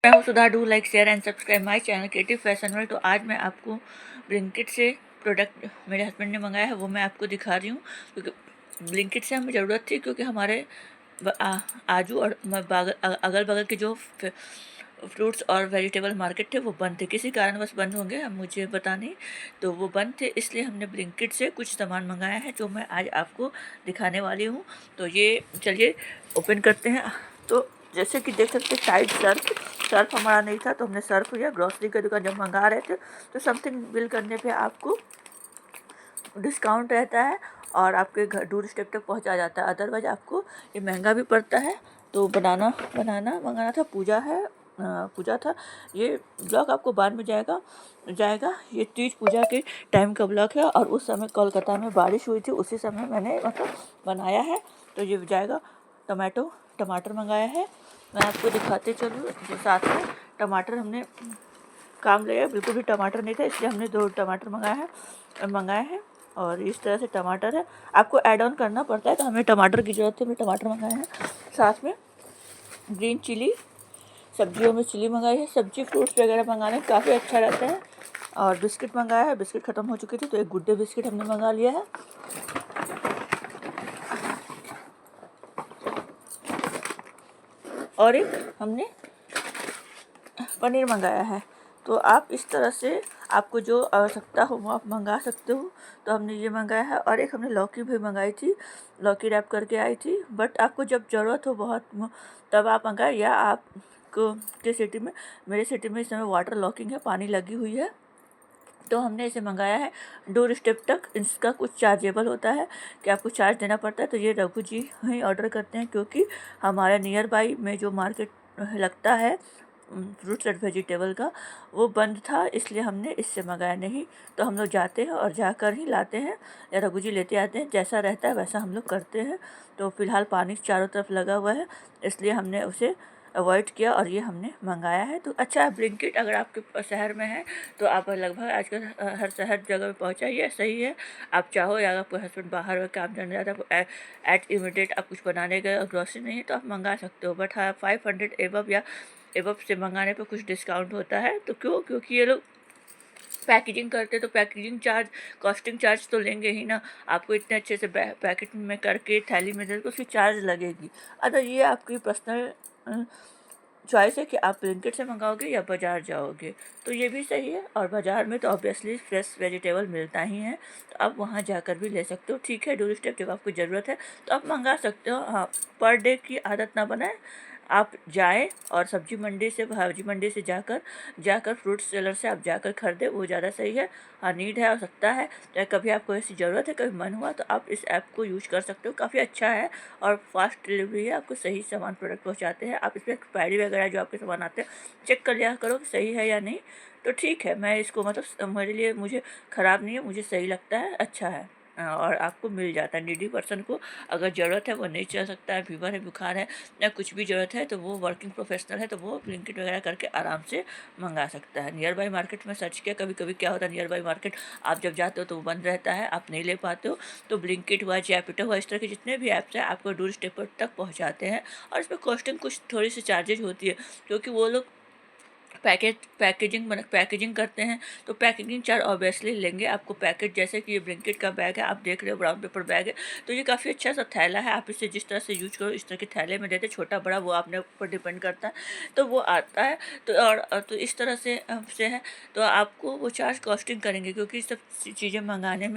मैं हूँ Sudha. Do like share and subscribe my channel creative fashion world. तो आज मैं आपको ब्लिंकिट से प्रोडक्ट मेरे हस्बैंड ने मंगाया है वो मैं आपको दिखा रही हूँ, क्योंकि ब्लिंकिट से हमें ज़रूरत थी, क्योंकि हमारे आजू और अगल बगल के जो फ्रूट्स और वेजिटेबल मार्केट थे वो बंद थे, किसी कारणवश बंद होंगे, हम मुझे पता नहीं, तो वो बंद थे, इसलिए हमने ब्लिंकिट से कुछ सामान मंगाया है जो मैं आज आपको दिखाने वाली हूँ। तो ये चलिए ओपन करते हैं। तो जैसे कि देख सकते हैं, टाइड सर्फ हमारा नहीं था, तो हमने सर्फ या ग्रॉसरी की दुकान जब मंगा रहे थे तो समथिंग बिल करने पे आपको डिस्काउंट रहता है और आपके घर डोर स्टेप तक पहुंचा जाता है। अदरवाइज आपको ये महंगा भी पड़ता है। तो बनाना मंगाना था, पूजा था। ये ब्लॉग आपको बाद में जाएगा। ये तीज पूजा के टाइम का ब्लॉग है और उस समय कोलकाता में बारिश हुई थी, उसी समय मैंने बनाया है। तो ये जाएगा। टमाटर मंगाया है, मैं आपको दिखाते चलूँ। जो साथ में टमाटर हमने काम लिया, बिल्कुल भी टमाटर नहीं था, इसलिए हमने 2 टमाटर मंगाए हैं। और इस तरह से टमाटर है, आपको ऐड ऑन करना पड़ता है, तो हमें टमाटर की ज़रूरत है, हमने टमाटर मंगाए हैं। साथ में ग्रीन चिली, सब्जियों में चिली मंगाई है। सब्जी फ्रूट्स वगैरह मंगाने काफ़ी अच्छा रहता है। और बिस्किट मंगाया है, बिस्किट ख़त्म हो चुकी थी तो एक गुड डे बिस्किट हमने मंगा लिया है। और एक हमने पनीर मंगाया है। तो आप इस तरह से आपको जो आवश्यकता हो वो आप मंगा सकते हो। तो हमने ये मंगाया है। और एक हमने लौकी भी मंगाई थी, लौकी रैप करके आई थी। बट आपको जब ज़रूरत हो बहुत तब आप मंगाए, या आपको के सिटी में, मेरे सिटी में इस समय वाटर लॉकिंग है, पानी लगी हुई है, तो हमने इसे मंगाया है डोर स्टेप तक। इसका कुछ चार्जेबल होता है कि आपको चार्ज देना पड़ता है। तो ये रघु जी ही ऑर्डर करते हैं, क्योंकि हमारे नियर बाई में जो मार्केट लगता है फ्रूट्स एंड वेजिटेबल का, वो बंद था, इसलिए हमने इससे मंगाया नहीं। तो हम लोग जाते हैं और जाकर ही लाते हैं, या रघु जी लेते आते हैं, जैसा रहता है वैसा हम लोग करते हैं। तो फ़िलहाल पानी चारों तरफ लगा हुआ है, इसलिए हमने उसे अवॉइड किया और ये हमने मंगाया है। तो अच्छा है ब्लिंकिट, अगर आपके शहर में है तो आप लगभग आजकल हर शहर जगह में पहुँचाइए, सही है। आप चाहो, या आपको हस्बैंड बाहर हो काम करने जाता है, आपको एट इमीडिएट आप कुछ बनाने गए और ग्रॉसरी नहीं है तो आप मंगा सकते हो। बट हाँ, 500 एबव या एबव से मंगाने पे कुछ डिस्काउंट होता है। तो क्योंकि ये लोग पैकेजिंग करते तो पैकेजिंग चार्ज, कॉस्टिंग चार्ज तो लेंगे ही ना। आपको इतने अच्छे से पैकेट में करके थैली में दे तो उसकी चार्ज लगेगी। अगर ये आपकी पर्सनल चॉइस है कि आप ब्लिंकिट से मंगाओगे या बाज़ार जाओगे, तो ये भी सही है। और बाज़ार में तो ऑब्वियसली फ्रेश वेजिटेबल मिलता ही है, तो आप वहाँ जाकर भी ले सकते हो। ठीक है, डोर स्टेप जब आपको ज़रूरत है तो आप मंगा सकते हो। हाँ, पर डे की आदत ना बनाएं। आप जाएं और सब्जी मंडी से जाकर फ्रूट सेलर से आप जाकर खरीदें, वो ज़्यादा सही है। हाँ, नीड है, आवश्यकता है, या कभी आपको ऐसी ज़रूरत है, कभी मन हुआ, तो आप इस ऐप को यूज कर सकते हो। काफ़ी अच्छा है और फास्ट डिलीवरी है, आपको सही सामान प्रोडक्ट पहुंचाते हैं। आप इसमें एक्सपायरी वगैरह जो आपके सामान आते हैं चेक कर लिया करो कि सही है या नहीं। तो ठीक है, मैं इसको मेरे लिए, मुझे ख़राब नहीं है, मुझे सही लगता है, अच्छा है। और आपको मिल जाता है। नीडी पर्सन को अगर ज़रूरत है, वो नहीं चल सकता है, फीवर है, बुखार है, या कुछ भी ज़रूरत है, तो वो वर्किंग प्रोफेशनल है, तो वो ब्लिंकिट वगैरह करके आराम से मंगा सकता है। नियर बाई मार्केट में सर्च किया, कभी कभी क्या होता है, नियर बाई मार्केट आप जब जाते हो तो वो बंद रहता है, आप नहीं ले पाते हो। तो ब्लिंकिट हुआ, जैपिटो हुआ, इस तरह के जितने भी ऐप्स हैं आपको डोर स्टेप तक पहुँचाते हैं। और इसमें कॉस्टिंग कुछ थोड़ी सी चार्जेज होती है, क्योंकि वो लोग पैकेजिंग करते हैं, तो पैकेजिंग चार्ज ऑब्वियसली लेंगे। आपको पैकेट, जैसे कि ये ब्लिंकिट का बैग है, आप देख रहे हो ब्राउन पेपर बैग है, तो ये काफ़ी अच्छा सा थैला है। आप इसे जिस तरह से यूज करो, इस तरह के थैले में देते, छोटा बड़ा वो आपने ऊपर डिपेंड करता है, तो वो आता है। तो इस तरह से है, तो आपको वो चार्ज कॉस्टिंग करेंगे, क्योंकि सब चीज़ें मंगाने में